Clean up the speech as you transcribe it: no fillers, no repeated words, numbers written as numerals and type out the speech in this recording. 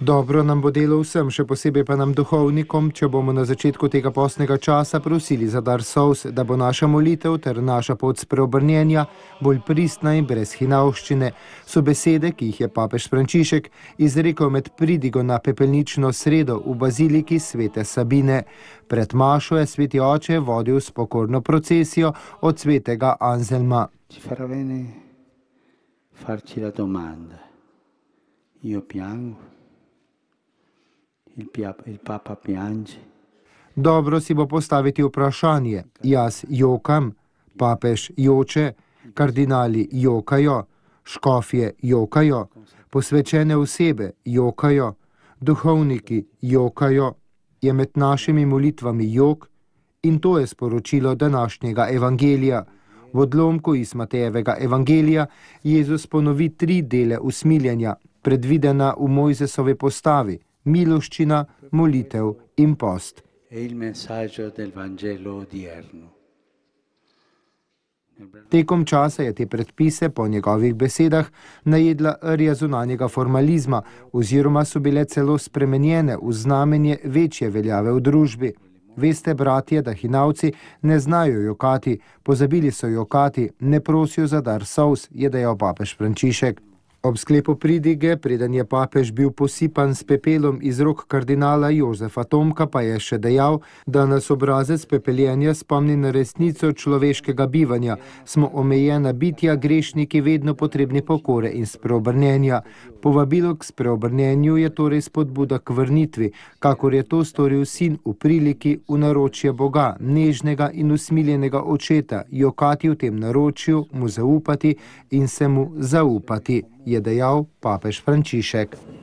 Dobro nam bo delo vsem, še posebej pa nam duhovnikom, če bomo na začetku tega postnega časa prosili za dar solz, da bo naša molitev ter naša pot spreobrnjenja bolj pristna in brez hinavščine. So besede, ki jih je papež Frančišek izrekel med pridigo na pepelnično sredo v baziliki svete Sabine. Pred mašo je sveti oče vodil spokorno procesijo od svetega Anselma. Ci farà bene farci la domanda. Io piango. Il Papa piange. Dobro si bo postaviti vprašanje. Jaz jokam, papež joče, kardinali jokajo, škofje jokajo, posvečene osebe jokajo, duhovniki jokajo. Je med našimi molitvami jok in to je sporočilo današnjega evangelija. V odlomku iz Matejevega evangelija Jezus ponovi 3 dele usmiljenja, predvidena v Mojzesovi postavi: miloščina, molitev in post. Tekom časa je te predpise po njegovih besedah najedla rja zunanjega formalizma oziroma so bile celo spremenjene v znamenje večje veljave v družbi. Veste, bratje, da hinavci ne znajo jokati, pozabili so jokati, ne prosijo za dar solz, je dejal papež Frančišek. Ob sklepu pridige, preden je papež bil posipan s pepelom iz rok kardinala Jožefa Tomka, pa je še dejal, da nas obrazec pepeljenja spomni na resnico človeškega bivanja. Smo omejena bitja, grešniki, vedno potrebni pokore in spreobrnjenja. Povabilo k spreobrnjenju je torej spodbuda k vrnitvi, kakor je to storil sin v priliki v naročje Boga, nežnega in usmiljenega očeta, jokati v tem naročju, mu zaupati in se mu zaupati, je dejal papež Frančišek.